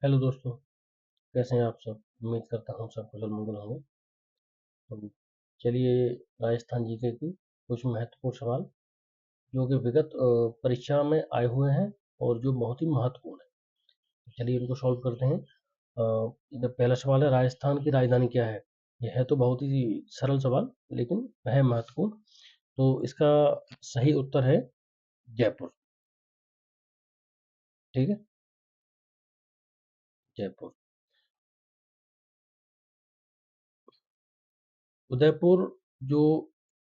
Hello दोस्तों, कैसे हैं आप सब? उम्मीद करता हूँ सब कुशल मंगल होंगे। तो चलिए, राजस्थान जीके की कुछ महत्वपूर्ण सवाल जो कि विगत परीक्षा में आए हुए हैं और जो बहुत ही महत्वपूर्ण है। चलिए इनको सॉल्व करते हैं। पहला सवाल है, राजस्थान की राजधानी क्या है? यह है तो बहुत ही सरल सवाल, लेकिन है महत्वपूर्ण। तो इसका सही उत्तर है जयपुर। ठीक है, जयपुर। उदयपुर, जो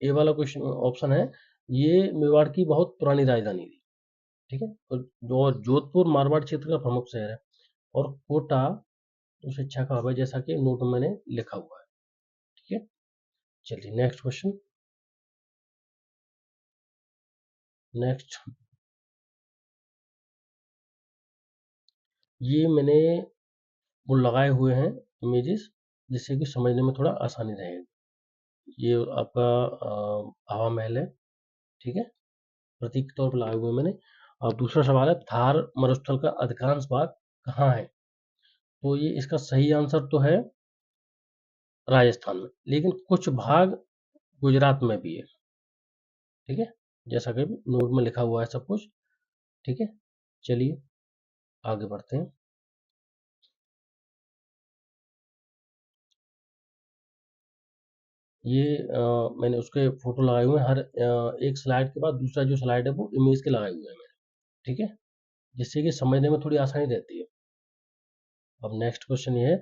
ए वाला क्वेश्चन ऑप्शन है, ये मेवाड़ की बहुत पुरानी राजधानी थी। ठीक है, और जोधपुर मारवाड़ क्षेत्र का प्रमुख शहर है। और कोटा तो शिक्षा का हब है, जैसा कि नोट में मैंने लिखा हुआ है। ठीक है, चलिए नेक्स्ट क्वेश्चन। नेक्स्ट, ये मैंने वो लगाए हुए हैं इमेजेस, जिससे कि समझने में थोड़ा आसानी रहेगी। ये आपका हवा महल है। ठीक है, प्रतीक के तौर पर लगाए हुए हैं मैंने। और दूसरा सवाल है, थार मरुस्थल का अधिकांश भाग कहाँ है? तो ये इसका सही आंसर तो है राजस्थान में, लेकिन कुछ भाग गुजरात में भी है। ठीक है, जैसा कि नोट में लिखा हुआ है सब कुछ। ठीक है, चलिए आगे बढ़ते हैं। ये मैंने उसके फोटो लगाए हुए हैं, हर एक स्लाइड के बाद दूसरा जो स्लाइड है वो इमेज के लगाए हुए हैं मैंने। ठीक है, जिससे कि समझने में थोड़ी आसानी रहती है। अब नेक्स्ट क्वेश्चन ये है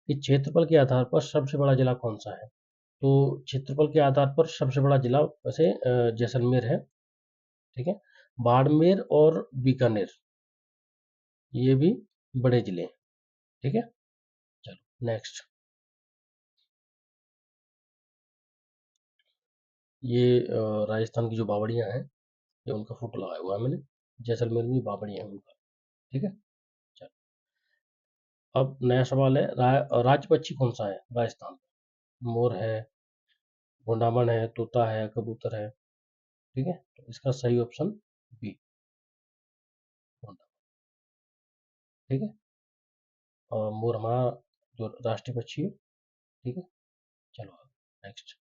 कि क्षेत्रफल के आधार पर सबसे बड़ा जिला कौन सा है? तो क्षेत्रफल के आधार पर सबसे बड़ा जिला वैसे जैसलमेर है। ठीक है, बाड़मेर और बीकानेर, ये भी बड़े जिले हैं। ठीक है, चलो नेक्स्ट। ये राजस्थान की जो बावड़ियां हैं, ये उनका फोटो लगाया हुआ है मैंने। जैसलमेर में बावड़ियां हैं उनका। ठीक है, चलो। अब नया सवाल है, राज्य पक्षी कौन सा है राजस्थान में? मोर है, गोंडामन है, तोता है, कबूतर है। ठीक है, तो इसका सही ऑप्शन बी, गोंडामन। ठीक है, और मोर हमारा जो राष्ट्रीय पक्षी है। ठीक है, चलो नेक्स्ट।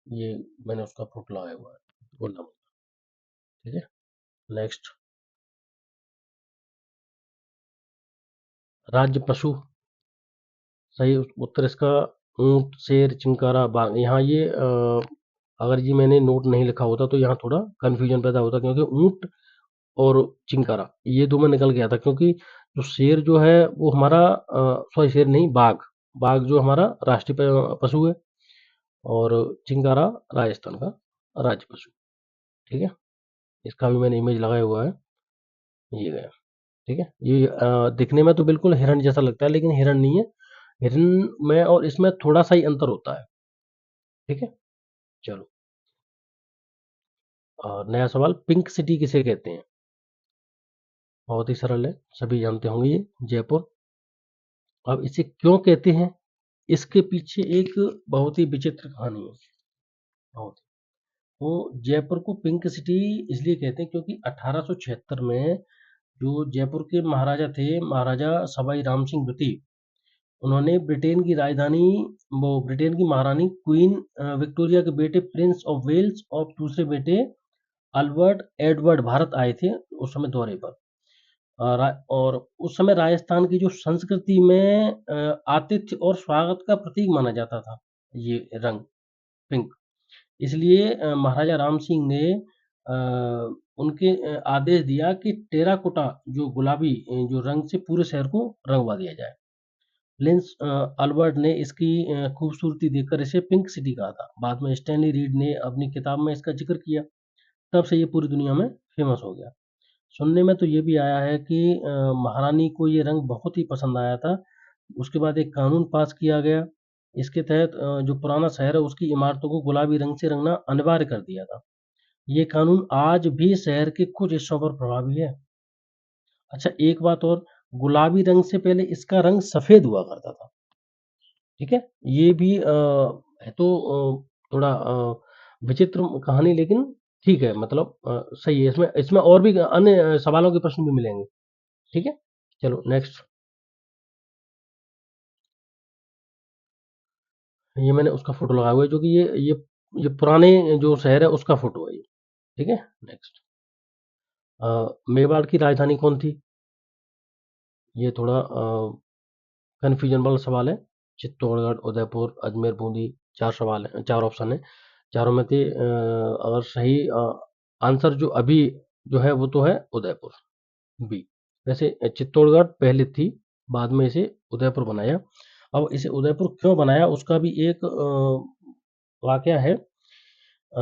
ये मैंने उसका फोटो लगाया हुआ है, गोंडामन। ठीक है, नेक्स्ट। राज्य पशु, सही उत्तर इसका ऊंट, शेर, चिंकारा, बाघ। यहाँ ये अगर ये मैंने नोट नहीं लिखा होता तो यहाँ थोड़ा कंफ्यूजन पैदा होता, क्योंकि ऊंट और चिंकारा ये दो में निकल गया था। क्योंकि जो शेर जो है वो हमारा सॉरी शेर नहीं, बाघ। बाघ जो हमारा राष्ट्रीय पशु है, और चिंकारा राजस्थान का राज्य पशु। ठीक है, इसका भी मैंने इमेज लगाया हुआ है, ये गया। ठीक है, ये दिखने में तो बिल्कुल हिरण जैसा लगता है, लेकिन हिरण नहीं है। हिरण में और इसमें थोड़ा सा ही अंतर होता है। ठीक है, चलो। और नया सवाल, पिंक सिटी किसे कहते हैं? बहुत ही सरल है, सभी जानते होंगे, ये जयपुर। अब इसे क्यों कहते हैं, इसके पीछे एक बहुत ही विचित्र कहानी है। बहुत। तो जयपुर को पिंक सिटी इसलिए कहते हैं क्योंकि 1876 में जो जयपुर के महाराजा थे, महाराजा सवाई राम सिंह द्वितीय, उन्होंने ब्रिटेन की राजधानी, वो ब्रिटेन की महारानी क्वीन विक्टोरिया के बेटे प्रिंस ऑफ वेल्स और दूसरे बेटे अल्बर्ट एडवर्ड भारत आए थे उस समय दौरे पर। और उस समय राजस्थान की जो संस्कृति में आतिथ्य और स्वागत का प्रतीक माना जाता था ये रंग, पिंक। इसलिए महाराजा राम सिंह ने उनके आदेश दिया कि टेराकोटा जो गुलाबी जो रंग से पूरे शहर को रंगवा दिया जाए। प्रिंस अल्बर्ट ने इसकी खूबसूरती देखकर इसे पिंक सिटी कहा था। बाद में स्टैनली रीड ने अपनी किताब में इसका जिक्र किया, तब से ये पूरी दुनिया में फेमस हो गया। सुनने में तो ये भी आया है कि महारानी को ये रंग बहुत ही पसंद आया था। उसके बाद एक कानून पास किया गया, इसके तहत जो पुराना शहर है उसकी इमारतों को गुलाबी रंग से रंगना अनिवार्य कर दिया था। ये कानून आज भी शहर के कुछ हिस्सों पर प्रभावी है। अच्छा, एक बात और, गुलाबी रंग से पहले इसका रंग सफेद हुआ करता था। ठीक है, ये भी है तो थोड़ा विचित्र कहानी, लेकिन ठीक है, मतलब सही है। इसमें इसमें और भी अन्य सवालों के प्रश्न भी मिलेंगे। ठीक है, चलो नेक्स्ट। ये मैंने उसका फोटो लगाया हुआ है, जो कि ये पुराने जो शहर है उसका फोटो है ये। ठीक है, नेक्स्ट। मेवाड़ की राजधानी कौन थी? ये थोड़ा कन्फ्यूजन वाला सवाल है। चित्तौड़गढ़, उदयपुर, अजमेर, बूंदी। चार सवाल है, चार ऑप्शन है, चारों में से अगर सही आंसर जो अभी जो है वो तो है उदयपुर, बी। वैसे चित्तौड़गढ़ पहले थी, बाद में इसे उदयपुर बनाया। अब इसे उदयपुर क्यों बनाया उसका भी एक वाकया है। अ,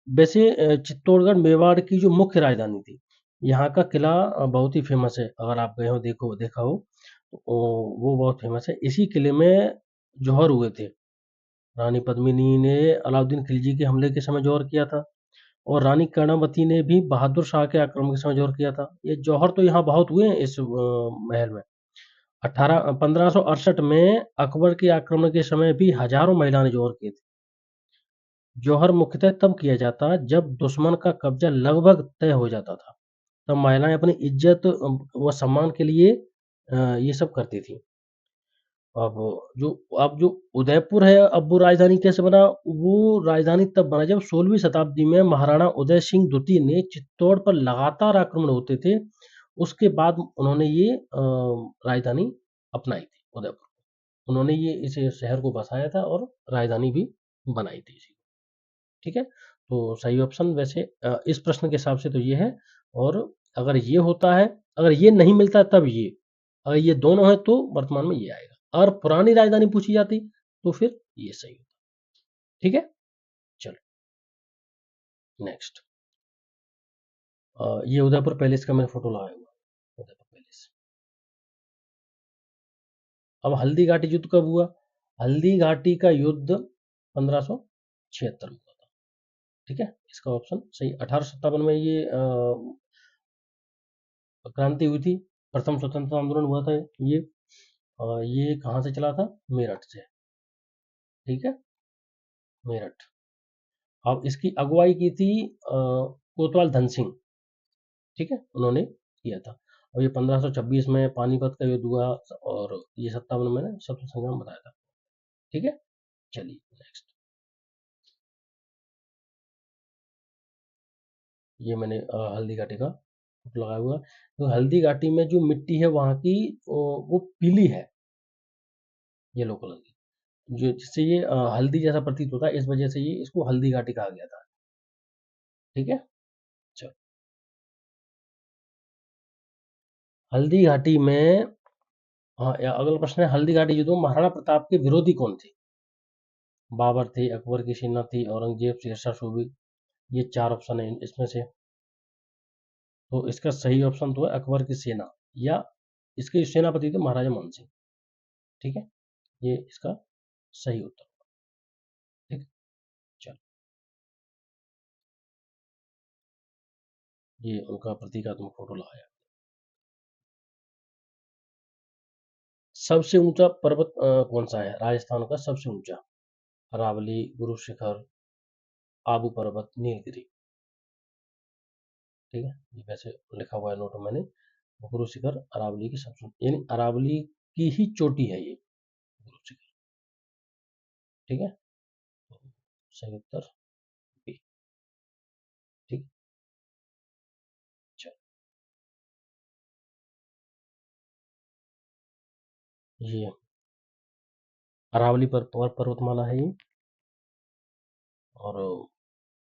वैसे चित्तौड़गढ़ मेवाड़ की जो मुख्य राजधानी थी, यहाँ का किला बहुत ही फेमस है। अगर आप गए हो, देखा हो तो वो बहुत फेमस है। इसी किले में जौहर हुए थे। रानी पद्मिनी ने अलाउद्दीन खिलजी के हमले के समय जौहर किया था, और रानी कर्णावती ने भी बहादुर शाह के आक्रमण के समय जौहर किया था। ये जौहर तो यहाँ बहुत हुए हैं इस महल में। 1568 में अकबर के आक्रमण के समय भी हजारों महिलाओं ने जौहर किए थे। जौहर मुख्यतः तब किया जाता जब दुश्मन का कब्जा लगभग तय हो जाता था। तब महिलाएं अपनी इज्जत व सम्मान के लिए ये सब करती थी। अब जो अब जो उदयपुर है, अब वो राजधानी कैसे बना? वो राजधानी तब बना जब 16वीं शताब्दी में महाराणा उदय सिंह द्वितीय ने चित्तौड़ पर लगातार आक्रमण होते थे। उसके बाद उन्होंने ये राजधानी अपनाई थी उदयपुर। उन्होंने ये इस शहर को बसाया था और राजधानी भी बनाई थी इसी। ठीक है, तो सही ऑप्शन वैसे इस प्रश्न के हिसाब से तो ये है। और अगर ये होता है, अगर ये नहीं मिलता तब ये, अगर ये दोनों है तो वर्तमान में ये आएगा। और पुरानी राजधानी पूछी जाती तो फिर ये सही होता। ठीक है, चलो नेक्स्ट। ये उदयपुर पैलेस का मैंने फोटो लगाया हुआ, उदयपुर पैलेस। अब हल्दी घाटी युद्ध कब हुआ? हल्दी घाटी का युद्ध 1576 में हुआ था। ठीक है, इसका ऑप्शन सही। 1857 में ये क्रांति हुई थी, प्रथम स्वतंत्रता आंदोलन हुआ था ये। ये कहाँ से चला था? मेरठ से। ठीक है, मेरठ। अब इसकी अगुवाई की थी कोतवाल धन सिंह। ठीक है, उन्होंने किया था। और ये 1526 में पानीपत का युद्ध हुआ, और ये 57 में मैंने स्वतंत्रता संग्राम बताया था। ठीक है, चलिए नेक्स्ट। ये मैंने हल्दी घाटी का फोटो लगाया हुआ। तो हल्दी घाटी में जो मिट्टी है वहाँ की वो पीली है, येलो कलर की, जो जिससे ये हल्दी जैसा प्रतीत होता है। इस वजह से ये इसको हल्दी घाटी कहा गया था। ठीक है, चलो। हल्दी घाटी में अगला प्रश्न है, हल्दी घाटी युद्ध में महाराणा प्रताप के विरोधी कौन थे? बाबर थे, अकबर की सेना थी, औरंगजेब, शेरशाह सूरी। ये चार ऑप्शन है इसमें से। तो इसका सही ऑप्शन तो है अकबर की सेना, या इसके सेनापति थे महाराजा मान सिंह। ठीक है, ये इसका सही उत्तर। ठीक है, चलो। ये उनका प्रतीकात्मक फोटो लगाया। सबसे ऊंचा पर्वत कौन सा है राजस्थान का? सबसे ऊंचा? अरावली, गुरु शिखर, आबू पर्वत, नीलगिरी। ठीक है, ये वैसे लिखा हुआ है नोट में मैंने। गुरु शिखर अरावली की सबसे, यानी अरावली की ही चोटी है ये गुरु शिखर। ठीक है, तो सही उत्तर बी। ठीक, चलो। ये अरावली पर पर्वतमाला है ये। और